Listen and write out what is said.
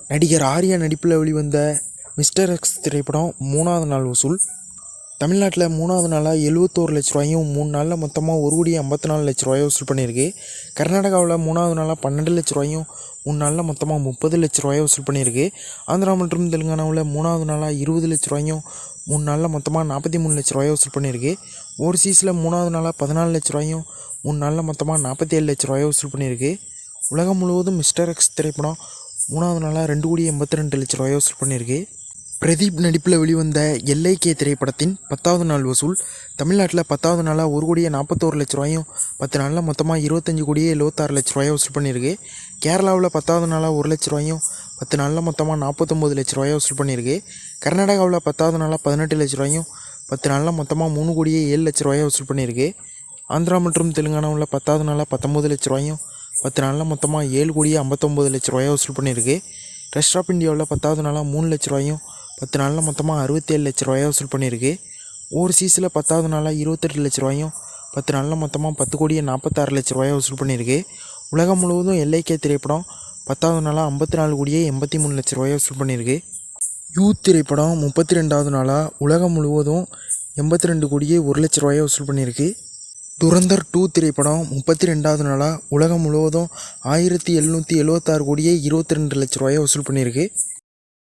நடிகர் ஆர்யா நடிப்பில் வெளிவந்த மிஸ்டர் எக்ஸ் திரைப்படம் 3வது நாள் வசூல். தமிழ்நாட்டில் 3வது நாளாக 71 லட்ச ரூபாயும் 3 நாளில் மொத்தமாக 1,54 லட்ச ரூபாயை வசூல் பண்ணியிருக்கு. கர்நாடகாவில் 3வது நாளாக 12 லட்ச ரூபாயும் 3 நாளில் மொத்தமாக 30 லட்ச ரூபாயை வசூல் பண்ணியிருக்கு. ஆந்திரா மற்றும் தெலுங்கானாவில் 3வது நாளாக 20 லட்ச ரூபாயும் 3 நாளில் மொத்தமாக 43 லட்ச ரூபாயை வசூல் பண்ணியிருக்கு. ஓவர்சீஸில் 3வது நாளாக 14 லட்ச ரூபாயும் 3 நாளில் மொத்தமாக 47 லட்ச ரூபாயை வசூல் பண்ணியிருக்கு. உலகம் முழுவதும் மிஸ்டர் எக்ஸ் திரைப்படம் 3வது நாளாக 2,82 லட்ச ரூபாயை வசூல் பண்ணியிருக்கு. பிரதீப் நடிப்பில் வெளிவந்த எல்ஐகே திரைப்படத்தின் 10வது நாள் வசூல். தமிழ்நாட்டில் 10வது நாளாக 1,41 லட்ச ரூபாயும் 10 நாளில் மொத்தமாக 25,76 லட்ச ரூபாயை வசூல் பண்ணியிருக்கு. கேரளாவில் 10வது நாளாக 1 லட்ச ரூபாயும் 10 நாளில் மொத்தமாக 49 லட்ச ரூபாயை வசூல் பண்ணியிருக்கு. கர்நாடகாவில் 10வது நாளாக 18 லட்ச ரூபாயும் 10 நாளில் மொத்தமாக 3,07 லட்ச ரூபாயை வசூல் பண்ணியிருக்கு. ஆந்திரா மற்றும் தெலுங்கானாவில் 10வது நாளாக 19 லட்ச ரூபாயும் 10 நாளில் மொத்தமாக 7,59 லட்ச ரூபாயை வசூல் பண்ணியிருக்கு. ரெஸ்ட் ஆஃப் இந்தியாவில் 10வது நாளாக 3 லட்ச ரூபாயும் 10 நாளில் மொத்தமாக 67 லட்ச ரூபாயை வசூல் பண்ணியிருக்கு. ஓவர்சீஸில் 10வது நாளாக 28 லட்ச ரூபாயும் 10 நாளில் மொத்தமாக 10,46 லட்ச ரூபாயை வசூல் பண்ணியிருக்கு. உலகம் முழுவதும் எல்ஐகே திரைப்படம் 10வது நாளாக 54,83 லட்ச ரூபாயை வசூல் பண்ணியிருக்கு. யூத் திரைப்படம் 32வது நாளாக உலகம் முழுவதும் 82,01 லட்ச ரூபாயை வசூல் பண்ணியிருக்கு. துரந்தர் 2 திரைப்படம் 32வது நாளாக உலகம் முழுவதும் 1,776,22 லட்ச ரூபாயை வசூல் பண்ணியிருக்கு.